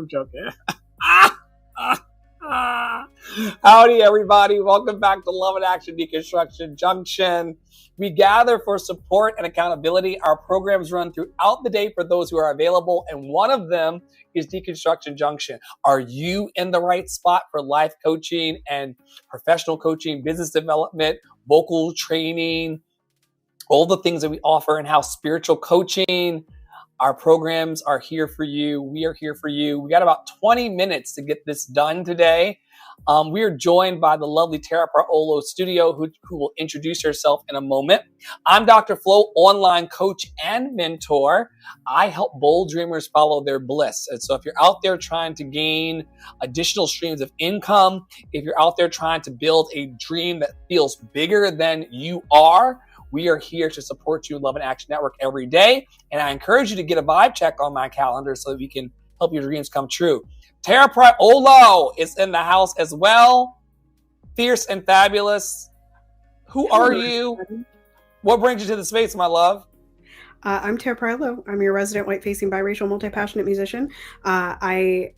I'm joking. Howdy, everybody. Welcome back to Love and Action Deconstruction Junction. We gather for support and accountability. Our programs run throughout the day for those who are available, and one of them is Deconstruction Junction. Are you in the right spot for life coaching and professional coaching, business development, vocal training, all the things that we offer in-house spiritual coaching? Our programs are here for you. We are here for you. We got about 20 minutes to get this done today. We are joined by the lovely Tara Parolo Studio, who will introduce herself in a moment. I'm Dr. Flo, online coach and mentor. I help bold dreamers follow their bliss. And so if you're out there trying to gain additional streams of income, if you're out there trying to build a dream that feels bigger than you are, we are here to support you in Love and Action Network every day. And I encourage you to get a vibe check on my calendar so that we can help your dreams come true. Tara Parolo is in the house as well. Fierce and fabulous. Who are you? What brings you to the space, my love? I'm Tara Parolo. I'm your resident white-facing biracial multi-passionate musician. I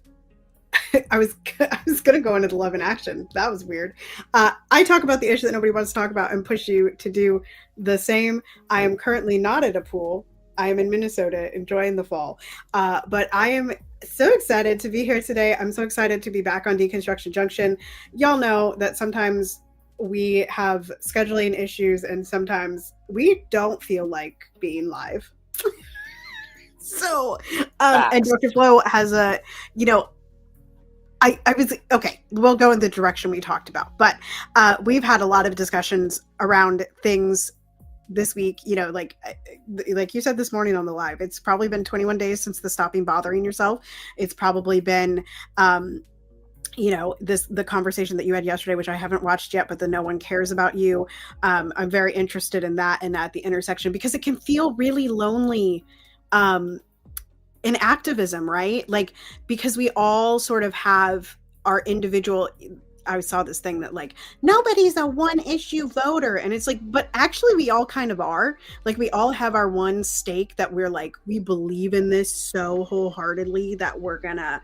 was going to go into the Love and Action. That was weird. I talk about the issue that nobody wants to talk about and push you to do the same. I am currently not at a pool. I am in Minnesota enjoying the fall. But I am so excited to be here today. I'm so excited to be back on Deconstruction Junction. Y'all know that sometimes we have scheduling issues and sometimes we don't feel like being live. So, and Dr. Flo has a, I was, okay, we'll go in the direction we talked about, but we've had a lot of discussions around things this week, like you said this morning on the live. It's probably been 21 days since the Stopping Bothering Yourself. It's probably been, the conversation that you had yesterday, which I haven't watched yet, but the No One Cares About You. I'm very interested in that and at the intersection because it can feel really lonely in activism, right? Like, because we all sort of have our individual, I saw this thing that like, nobody's a one issue voter. And it's like, but actually we all kind of are. Like, we all have our one stake that we're like, we believe in this so wholeheartedly that we're gonna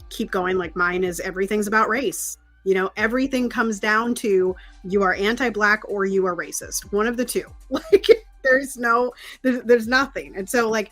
keep going. Like, mine is everything's about race. Everything comes down to you are anti-Black or you are racist. One of the two. Like, there's nothing. And so like,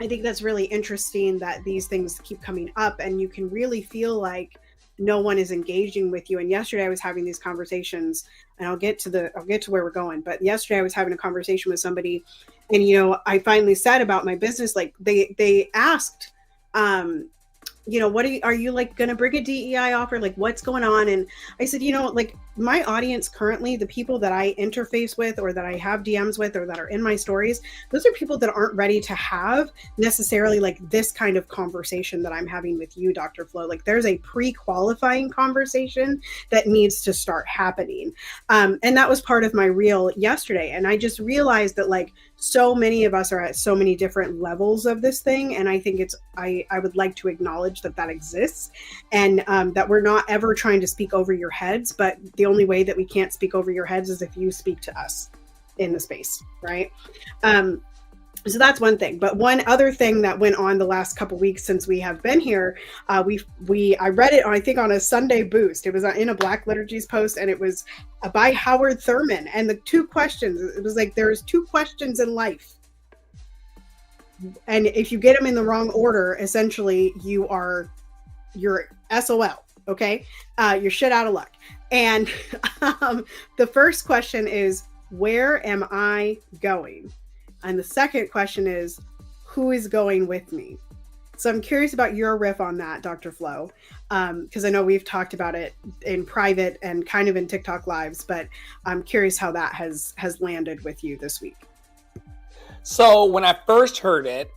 I think that's really interesting that these things keep coming up and you can really feel like no one is engaging with you. And yesterday I was having these conversations, and I'll get to where we're going. But yesterday I was having a conversation with somebody, and I finally said about my business, like they asked, what are you like going to bring a DEI offer? Like, what's going on? And I said, like my audience currently, the people that I interface with or that I have DMs with or that are in my stories, those are people that aren't ready to have necessarily like this kind of conversation that I'm having with you, Dr. Flo. Like, there's a pre-qualifying conversation that needs to start happening. And that was part of my reel yesterday. And I just realized that like so many of us are at so many different levels of this thing. And I think I would like to acknowledge that exists, and that we're not ever trying to speak over your heads, but the only way that we can't speak over your heads is if you speak to us in the space, right? So that's one thing. But one other thing that went on the last couple weeks since we have been here, I read it, I think, on a Sunday Boost. It was in a Black Liturgies post, and it was by Howard Thurman. And the two questions, it was like, there's two questions in life. And if you get them in the wrong order, essentially you're SOL, okay? You're shit out of luck. And the first question is, where am I going? And the second question is, who is going with me? So I'm curious about your riff on that, Dr. Flo, because I know we've talked about it in private and kind of in TikTok lives, but I'm curious how that has landed with you this week. So when I first heard it,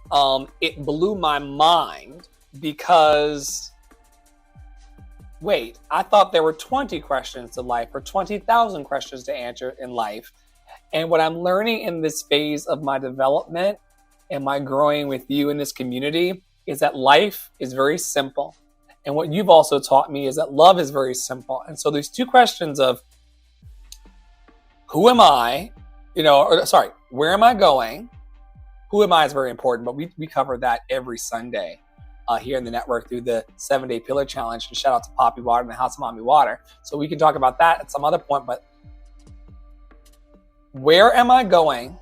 it blew my mind because, wait, I thought there were 20 questions to life or 20,000 questions to answer in life. And what I'm learning in this phase of my development and my growing with you in this community is that life is very simple. And what you've also taught me is that love is very simple. And so there's two questions of who am I, where am I going? Who am I is very important, but we cover that every Sunday. here in the network through the 7-Day Pillar Challenge. And shout out to Poppy Water and the House of Mommy Water. So we can talk about that at some other point. But where am I going?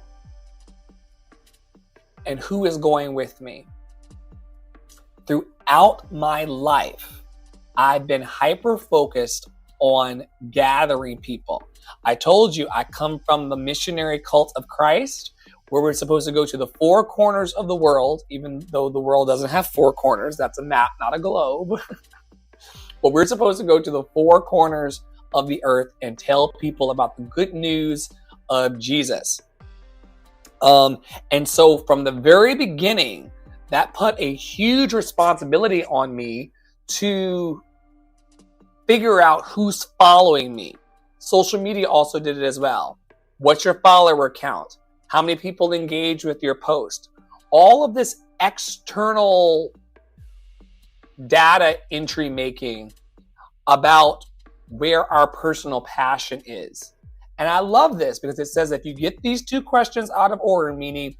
And who is going with me? Throughout my life, I've been hyper-focused on gathering people. I told you I come from the missionary cult of Christ, where we're supposed to go to the 4 corners of the world, even though the world doesn't have 4 corners. That's a map, not a globe. But we're supposed to go to the 4 corners of the earth and tell people about the good news of Jesus. And so from the very beginning, that put a huge responsibility on me to figure out who's following me. Social media also did it as well. What's your follower count? How many people engage with your post? All of this external data entry making about where our personal passion is. And I love this because it says if you get these 2 questions out of order, meaning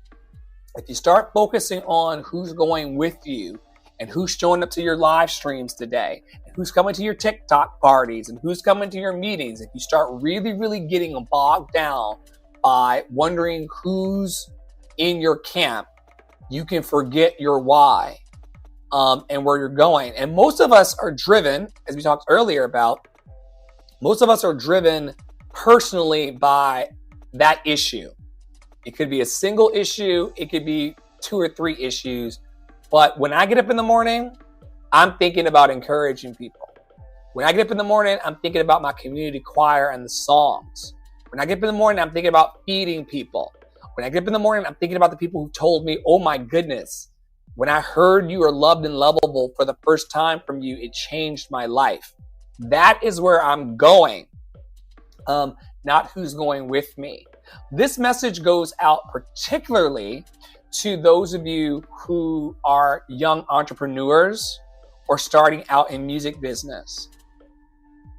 if you start focusing on who's going with you and who's showing up to your live streams today, and who's coming to your TikTok parties and who's coming to your meetings, if you start really, really getting bogged down by wondering who's in your camp, you can forget your why and where you're going. And most of us are driven, as we talked earlier about, most of us are driven personally by that issue. It could be a single issue. It could be 2 or 3 issues. But when I get up in the morning, I'm thinking about encouraging people. When I get up in the morning, I'm thinking about my community choir and the songs. When I get up in the morning, I'm thinking about feeding people. When I get up in the morning, I'm thinking about the people who told me, oh my goodness, when I heard you are loved and lovable for the first time from you, it changed my life. That is where I'm going, not who's going with me. This message goes out particularly to those of you who are young entrepreneurs or starting out in music business.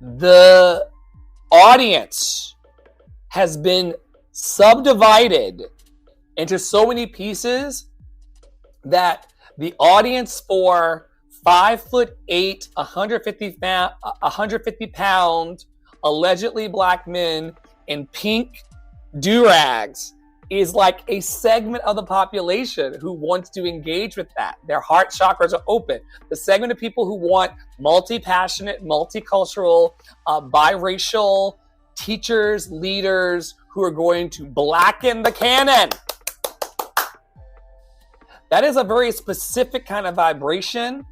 The audience has been subdivided into so many pieces that the audience for 5'8", 150 pound, allegedly black men in pink do-rags is like a segment of the population who wants to engage with that. Their heart chakras are open. The segment of people who want multi-passionate, multicultural, biracial teachers, leaders who are going to blacken the canon. That is a very specific kind of vibration.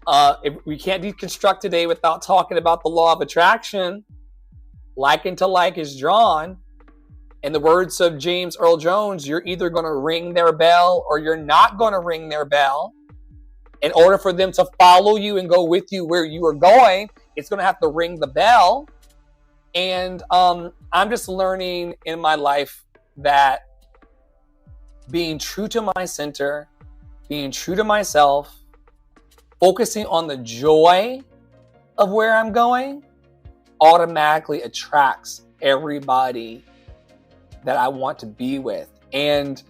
If we can't deconstruct today without talking about the law of attraction. Like unto like is drawn. In the words of James Earl Jones, you're either going to ring their bell or you're not going to ring their bell. In order for them to follow you and go with you where you are going, it's going to have to ring the bell. And I'm just learning in my life that being true to my center, being true to myself, focusing on the joy of where I'm going automatically attracts everybody that I want to be with. And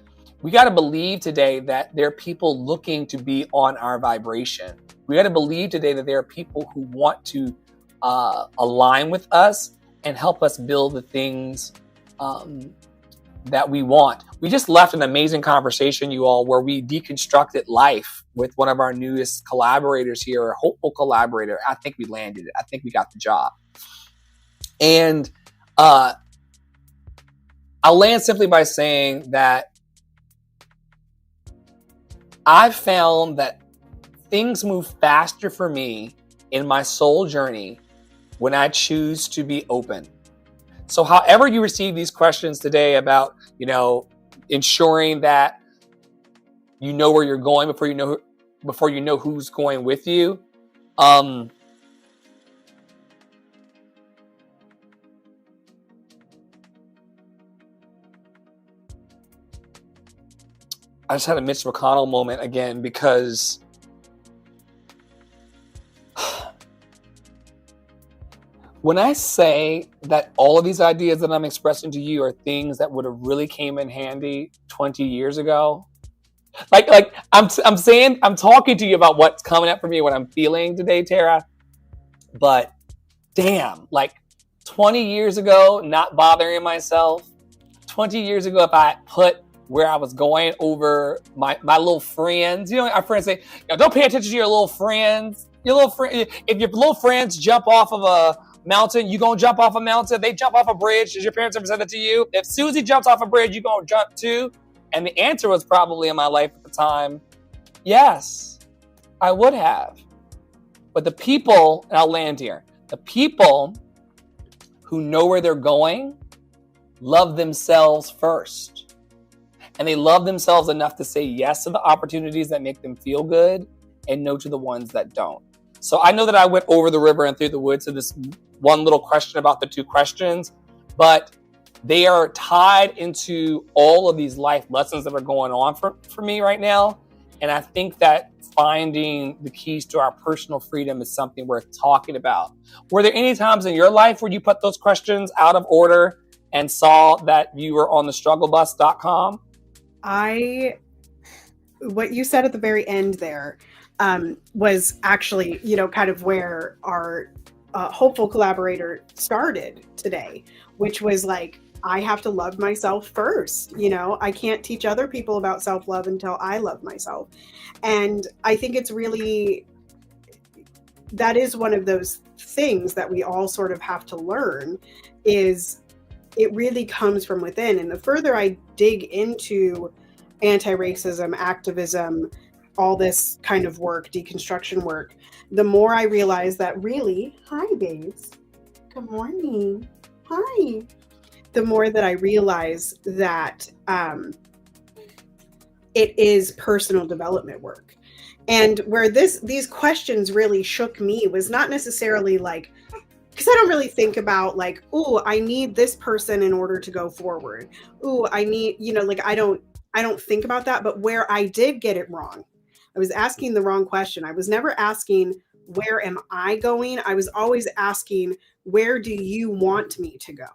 we got to believe today that there are people looking to be on our vibration. We got to believe today that there are people who want to align with us and help us build the things that we want. We just left an amazing conversation, you all, where we deconstructed life with one of our newest collaborators here, a hopeful collaborator. I think we landed it. I think we got the job. And I'll land simply by saying that I've found that things move faster for me in my soul journey when I choose to be open. So however you receive these questions today about, ensuring that you know where you're going before you know who's going with you, I just had a Mitch McConnell moment again because when I say that all of these ideas that I'm expressing to you are things that would have really came in handy 20 years ago, Like I'm saying, I'm talking to you about what's coming up for me, what I'm feeling today, Tara. But damn, like 20 years ago, not bothering myself. 20 years ago, if I put where I was going over my little friends, our friends say, don't pay attention to your little friends. Your little friend, if your little friends jump off of a mountain, you gonna jump off a mountain. They jump off a bridge. Does your parents ever said that to you? If Susie jumps off a bridge, you gonna jump too? And the answer was probably in my life at the time, yes, I would have. But the people, and I'll land here, the people who know where they're going love themselves first. And they love themselves enough to say yes to the opportunities that make them feel good and no to the ones that don't. So I know that I went over the river and through the woods to this one little question about the two questions, but they are tied into all of these life lessons that are going on for me right now. And I think that finding the keys to our personal freedom is something worth talking about. Were there any times in your life where you put those questions out of order and saw that you were on the strugglebus.com? What you said at the very end there was actually, kind of where our hopeful collaborator started today, which was like, I have to love myself first. I can't teach other people about self-love until I love myself. And I think it's really, that is one of those things that we all sort of have to learn, is it really comes from within. And the further I dig into anti-racism, activism, all this kind of work, deconstruction work, the more I realize that really, hi babes, good morning, hi. The more that I realize that it is personal development work. And where these questions really shook me was not necessarily like, because I don't really think about like, oh, I need this person in order to go forward. Oh, I need, I don't think about that. But where I did get it wrong, I was asking the wrong question. I was never asking, where am I going? I was always asking, where do you want me to go?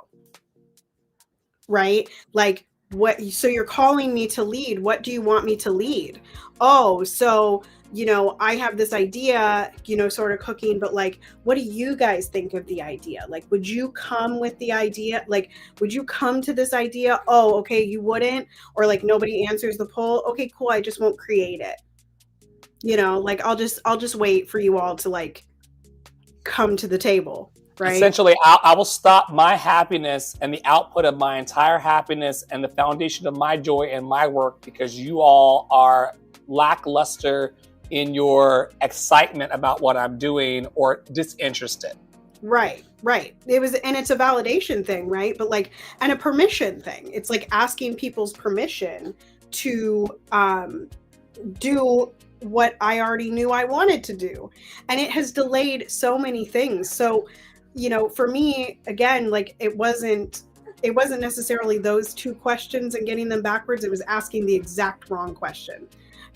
Right? Like, what? So you're calling me to lead. What do you want me to lead? Oh, so, I have this idea, sort of cooking, but like, what do you guys think of the idea? Like, would you come with the idea? Like, would you come to this idea? Oh, okay, you wouldn't? Or like, nobody answers the poll. Okay, cool. I just won't create it. Like, I'll just wait for you all to like come to the table. Right? Essentially, I will stop my happiness and the output of my entire happiness and the foundation of my joy and my work because you all are lackluster in your excitement about what I'm doing or disinterested. Right. It's a validation thing, right? But like, and a permission thing. It's like asking people's permission to do what I already knew I wanted to do. And it has delayed so many things. So, for me, again, like it wasn't necessarily those two questions and getting them backwards. It was asking the exact wrong question.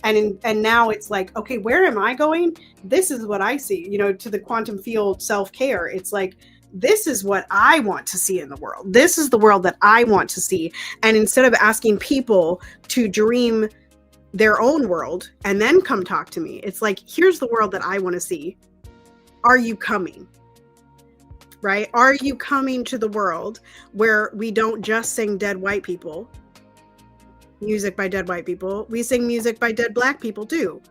And now it's like, okay, where am I going? This is what I see, to the quantum field self-care. It's like, this is what I want to see in the world. This is the world that I want to see. And instead of asking people to dream their own world and then come talk to me, it's like, here's the world that I want to see. Are you coming? Right? Are you coming to the world where we don't just sing dead white people, music by dead white people? We sing music by dead Black people too,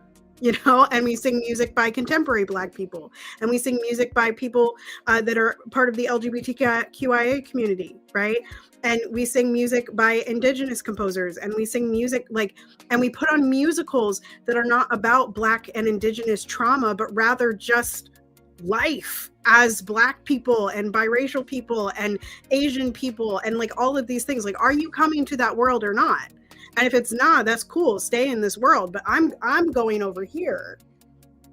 and we sing music by contemporary Black people, and we sing music by people that are part of the LGBTQIA community, right? And we sing music by Indigenous composers, and we sing music and we put on musicals that are not about Black and Indigenous trauma, but rather just life as Black people and biracial people and Asian people and like all of these things. Like, are you coming to that world or not? And if it's not, that's cool, stay in this world, but I'm going over here.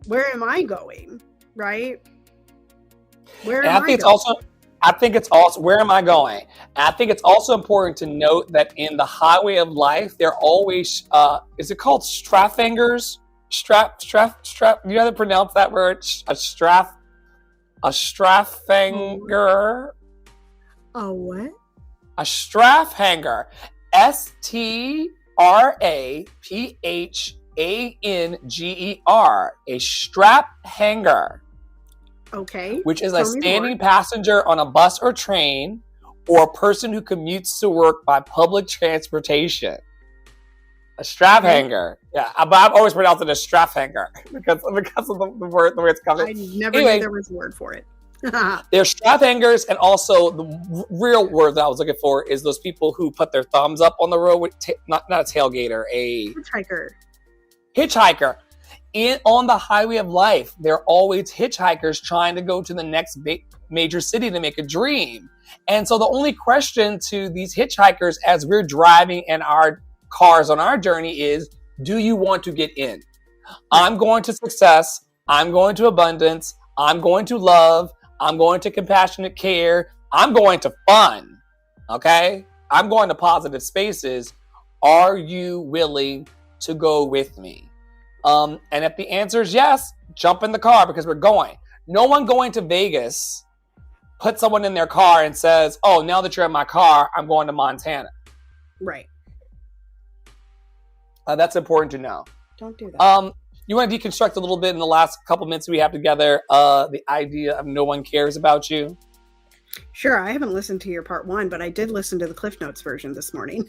Where am I going? Right? Where am I going? I think it's also, where am I going? And I think it's also important to note that in the highway of life, there are always, is it called straffangers? Strap, you know how to pronounce that word? A strafhanger. A what? A straffhanger. STRAFFHANGER. Raphanger, a strap hanger. Okay. Which is a standing passenger on a bus or train, or a person who commutes to work by public transportation. A strap hanger. Yeah, but I've always pronounced it a strap hanger because of the word, the way it's coming. I never knew there was a word for it. There's strap hangers, and also the real word that I was looking for is those people who put their thumbs up on the road with not a tailgater, a hitchhiker. On the highway of life, there are always hitchhikers trying to go to the next major city to make a dream. And so the only question to these hitchhikers as we're driving in our cars on our journey is, do you want to get in? I'm going to success. I'm going to abundance. I'm going to love. I'm going to compassionate care. I'm going to fun. Okay? I'm going to positive spaces. Are you willing to go with me? And if the answer is yes, jump in the car because we're going. No one going to Vegas puts someone in their car and says, oh, now that you're in my car, I'm going to Montana. Right. That's important to know. Don't do that. You want to deconstruct a little bit in the last couple minutes we have together, the idea of no one cares about you? Sure. I haven't listened to your part 1, but I did listen to the Cliff Notes version this morning.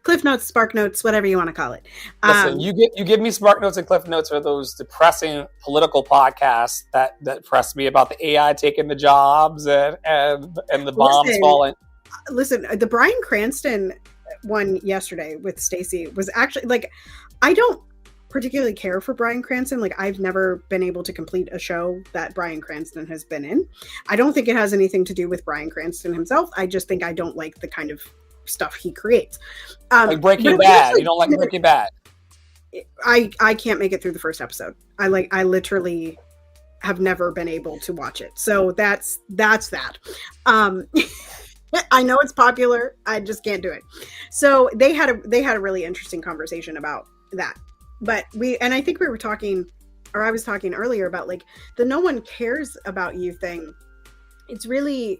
Cliff Notes, Spark Notes, whatever you want to call it. Listen, you give me Spark Notes and Cliff Notes for those depressing political podcasts that press me about the AI taking the jobs and the bombs falling. Listen, the Bryan Cranston one yesterday with Stacey was actually like, I don't particularly care for Bryan Cranston. Like, I've never been able to complete a show that Bryan Cranston has been in. I don't think it has anything to do with Bryan Cranston himself. I just think I don't like the kind of stuff he creates. Like Breaking Bad. You don't like Breaking Bad? I can't make it through the first episode. I literally have never been able to watch it. So that's that. I know it's popular. I just can't do it. So they had a really interesting conversation about that. But I think we were talking, or I was talking earlier about like the no one cares about you thing. It's really,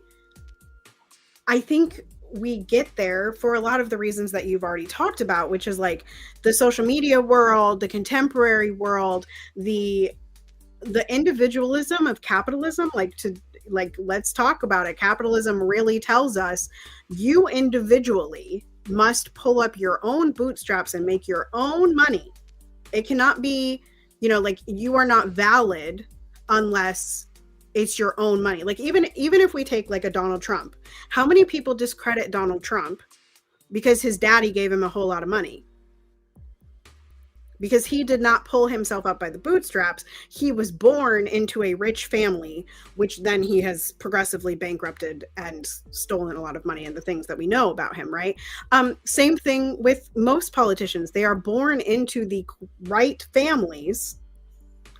I think we get there for a lot of the reasons that you've already talked about, which is like the social media world, the contemporary world, the individualism of capitalism, let's talk about it. Capitalism really tells us you individually must pull up your own bootstraps and make your own money. It cannot be, like you are not valid unless it's your own money. Like even if we take like a Donald Trump, how many people discredit Donald Trump because his daddy gave him a whole lot of money? Because he did not pull himself up by the bootstraps. He was born into a rich family, which then he has progressively bankrupted and stolen a lot of money and the things that we know about him, right? Same thing with most politicians. They are born into the right families,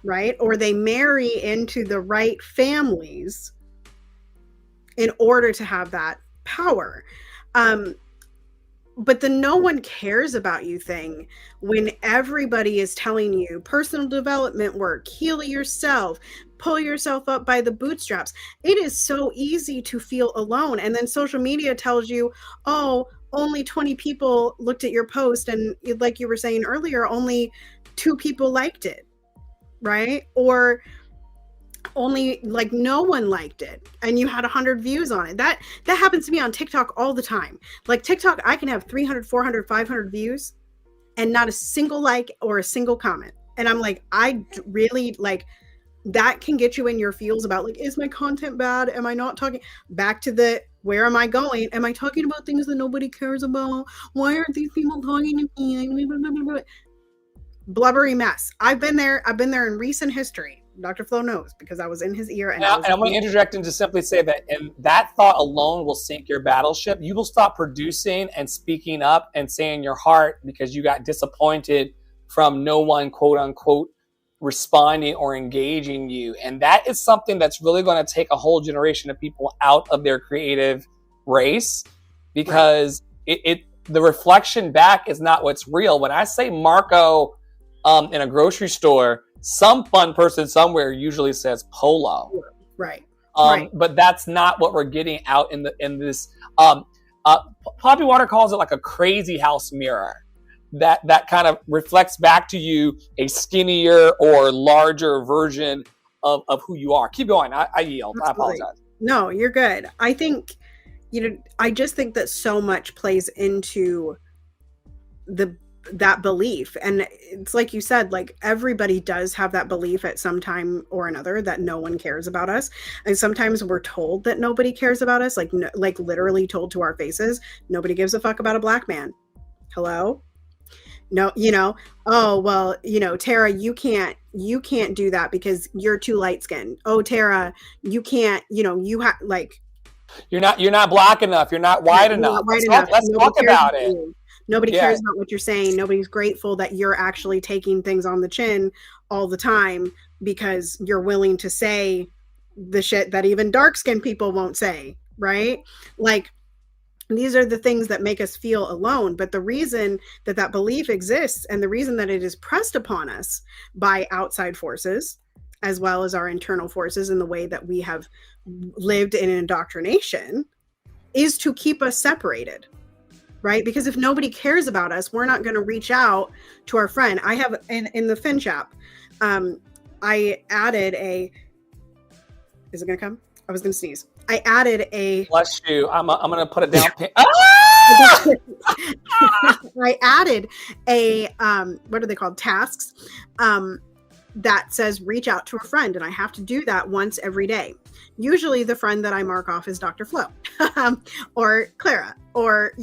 right? Or they marry into the right families in order to have that power. But the no one cares about you thing, when everybody is telling you personal development work, heal yourself, pull yourself up by the bootstraps, it is so easy to feel alone. And then social media tells you, oh, only 20 people looked at your post. And like you were saying earlier, only 2 people liked it, right? Or only like no one liked it and you had 100 views on it. That happens to me on TikTok all the time. Like TikTok, I can have 300, 400, 500 views and not a single like or a single comment. And I'm like, I really like that can get you in your feels about like, is my content bad? Am I not talking back to the, where am I going? Am I talking about things that nobody cares about? Why aren't these people talking to me? Blubbery mess. I've been there in recent history. Dr. Flo knows because I was in his ear. And I want to interject and just simply say that, and that thought alone will sink your battleship. You will stop producing and speaking up and saying your heart because you got disappointed from no one, quote unquote, responding or engaging you. And that is something that's really going to take a whole generation of people out of their creative race because the reflection back is not what's real. When I say Marco in a grocery store, some fun person somewhere usually says polo. Right. But that's not what we're getting out in this. Poppy Water calls it like a crazy house mirror. that kind of reflects back to you a skinnier or larger version of who you are. Keep going. I yield. Absolutely. I apologize. No, you're good. I think, I just think that so much plays into that belief. And it's like you said, like everybody does have that belief at some time or another that no one cares about us. And sometimes we're told that nobody cares about us, like literally told to our faces, nobody gives a fuck about a black man. Hello? No, oh, well, Tara, you can't do that because you're too light skinned. Oh, Tara, you can't, you have like, you're not black enough. You're not white enough. Let's talk about it. Nobody cares about what you're saying. Nobody's grateful that you're actually taking things on the chin all the time because you're willing to say the shit that even dark-skinned people won't say, right? Like, these are the things that make us feel alone. But the reason that belief exists and the reason that it is pressed upon us by outside forces, as well as our internal forces in the way that we have lived in indoctrination, is to keep us separated. Right? Because if nobody cares about us, we're not going to reach out to our friend. I have in the FinChap, I added is it going to come? I was going to sneeze. I added bless you. I'm going to put it down. I added what are they called? Tasks, that says reach out to a friend. And I have to do that once every day. Usually the friend that I mark off is Dr. Flo or Clara or,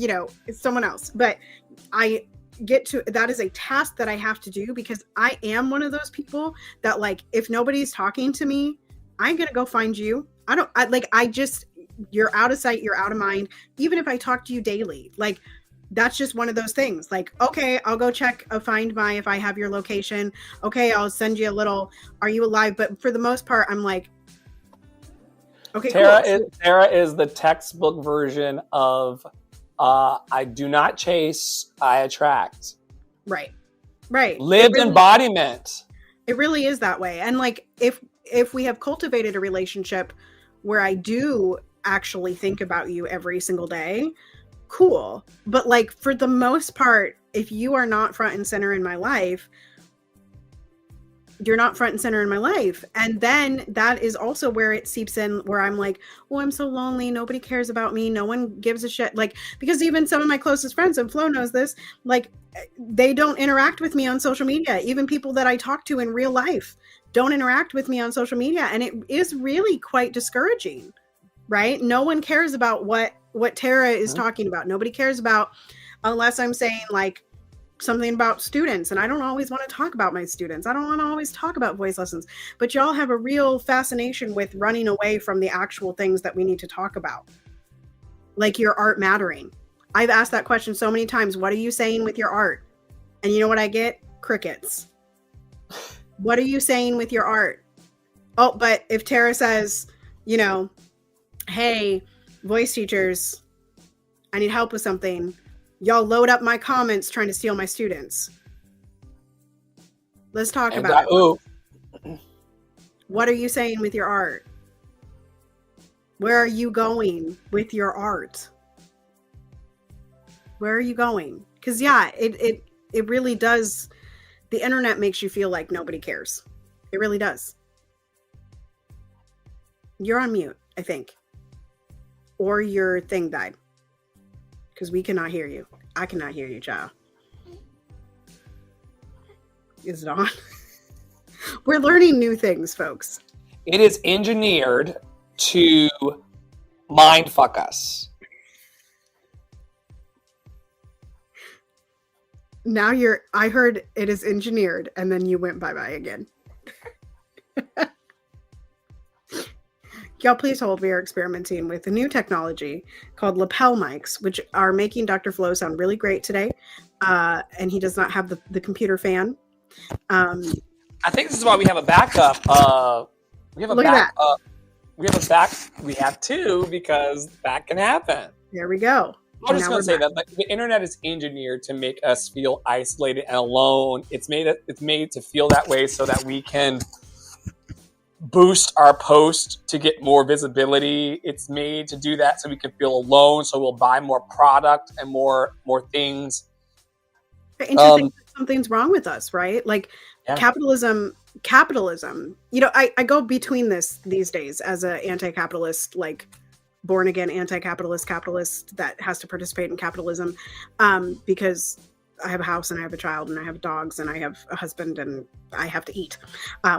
someone else. But I get to, that is a task that I have to do because I am one of those people that like, if nobody's talking to me, I'm going to go find you. You're out of sight, you're out of mind. Even if I talk to you daily, like that's just one of those things. Like, okay, I'll go check if I have your location. Okay, I'll send you a little, are you alive? But for the most part, I'm like, okay, Tara is the textbook version of I do not chase, I attract. Right. Lived embodiment. It really is that way. And like, if we have cultivated a relationship where I do actually think about you every single day, cool. But like, for the most part, if you are not front and center in my life, you're not front and center in my life. And then that is also where it seeps in, where I'm like, oh, I'm so lonely. Nobody cares about me. No one gives a shit. Like, because even some of my closest friends, and Flo knows this, like they don't interact with me on social media. Even people that I talk to in real life don't interact with me on social media. And it is really quite discouraging, right? No one cares about what Tara is talking about. Nobody cares about, unless I'm saying like something about students. And I don't always want to talk about my students. I don't want to always talk about voice lessons, but y'all have a real fascination with running away from the actual things that we need to talk about. Like your art mattering. I've asked that question so many times. What are you saying with your art? And you know what I get? Crickets. What are you saying with your art? Oh, but if Tara says, hey, voice teachers, I need help with something. Y'all load up my comments trying to steal my students. Let's talk about it. What are you saying with your art? Where are you going with your art? Where are you going? Because it really does. The internet makes you feel like nobody cares. It really does. You're on mute, I think. Or your thing died. Because we cannot hear you. I cannot hear you, child. Is it on? We're learning new things, folks. It is engineered to mind fuck us. Now I heard it is engineered, and then you went bye-bye again. Y'all, please hold. We are experimenting with a new technology called lapel mics, which are making Dr. Flo sound really great today. And he does not have the computer fan. I think this is why we have a backup. We have two because that can happen. There we go. I'm just going to say that the internet is engineered to make us feel isolated and alone. It's made to feel that way so that we can boost our post to get more visibility. It's made to do that so we can feel alone. So we'll buy more product and more things And to think that something's wrong with us, right? Like Yeah. capitalism, I go between these days as an anti-capitalist, like born again anti-capitalist that has to participate in capitalism, because I have a house and I have a child and I have dogs and I have a husband and I have to eat.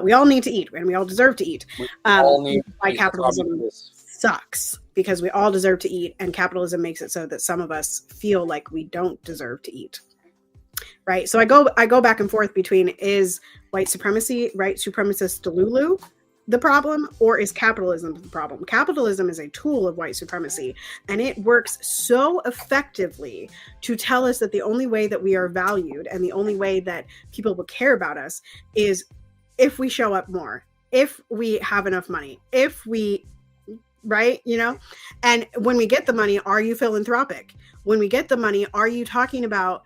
We all need to eat and we all deserve to eat. Why capitalism sucks, because we all deserve to eat, and capitalism makes it so that some of us feel like we don't deserve to eat. Right. So I go back and forth between, is white supremacy, right, supremacist Delulu the problem, or is capitalism the problem? Capitalism is a tool of white supremacy, and it works so effectively to tell us that the only way that we are valued and the only way that people will care about us is if we show up more, if we have enough money, if we, right, and when we get the money, are you philanthropic? When we get the money, are you talking about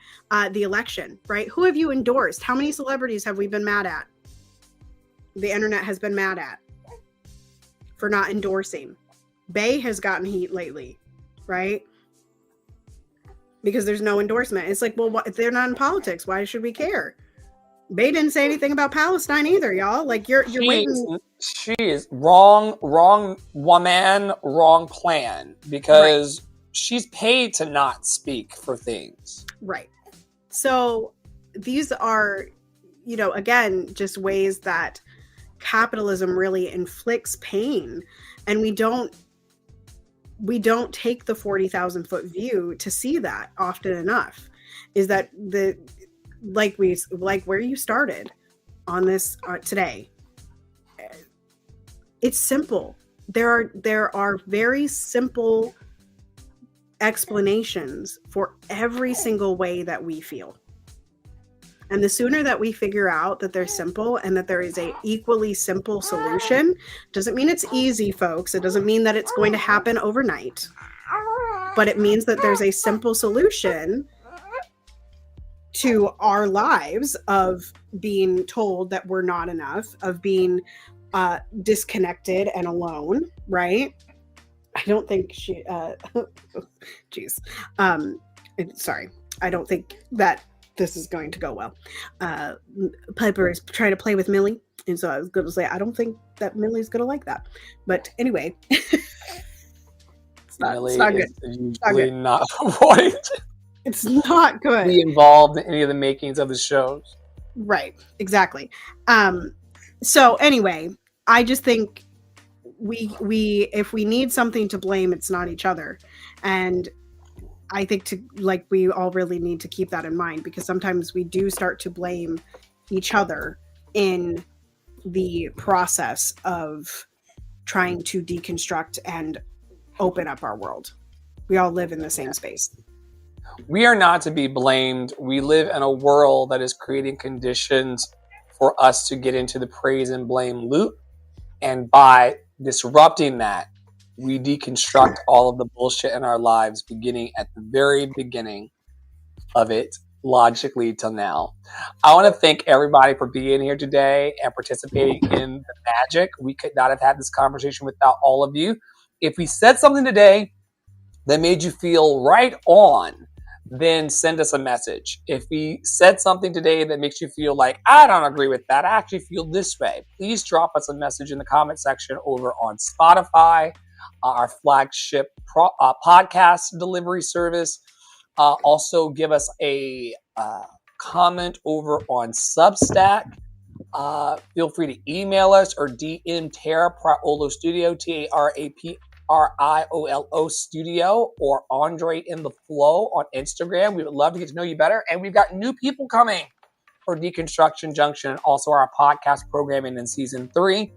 the election, right? Who have you endorsed? How many celebrities have we been mad at? The internet has been mad at for not endorsing. Bey has gotten heat lately, right? Because there's no endorsement. It's like, well, if they're not in politics, why should we care? Bey didn't say anything about Palestine either, y'all. Like you're waiting. She is wrong woman, wrong plan, because she's paid to not speak for things. Right. So these are, again, just ways that capitalism really inflicts pain, and we don't take the 40,000 foot view to see that often enough. Is that like where you started on this today? It's simple. There are very simple explanations for every single way that we feel. And the sooner that we figure out that they're simple and that there is a equally simple solution, doesn't mean it's easy, folks. It doesn't mean that it's going to happen overnight, but it means that there's a simple solution to our lives of being told that we're not enough, of being disconnected and alone, right? I don't think she, sorry. I don't think that this is going to go well. Piper is trying to play with Millie, and so I was going to say, I don't think that Millie's going to like that. But anyway, it's not good. Usually not wanting to It's not good. Be involved in any of the makings of the shows. Right. Exactly. So anyway, I just think we if we need something to blame, it's not each other. And I think we all really need to keep that in mind, because sometimes we do start to blame each other in the process of trying to deconstruct and open up our world. We all live in the same space. We are not to be blamed. We live in a world that is creating conditions for us to get into the praise and blame loop. And by disrupting that, we deconstruct all of the bullshit in our lives, beginning at the very beginning of it, logically till now. I want to thank everybody for being here today and participating in the magic. We could not have had this conversation without all of you. If we said something today that made you feel right on, then send us a message. If we said something today that makes you feel like, I don't agree with that, I actually feel this way, please drop us a message in the comment section over on Spotify, our flagship podcast delivery service. Also give us a comment over on Substack. Feel free to email us or DM Tara Praolo Studio, TARAPRIOLO Studio, or Andre in the Flow on Instagram. We would love to get to know you better. And we've got new people coming for Deconstruction Junction and also our podcast programming in season 3.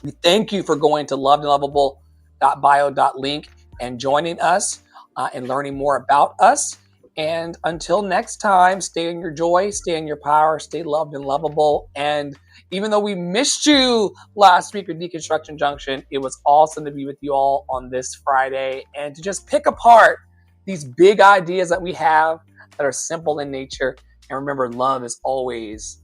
We thank you for going to lovedandlovable.bio.link and joining us and learning more about us. And until next time, stay in your joy, stay in your power, stay loved and lovable. And even though we missed you last week at Deconstruction Junction, it was awesome to be with you all on this Friday and to just pick apart these big ideas that we have that are simple in nature. And remember, love is always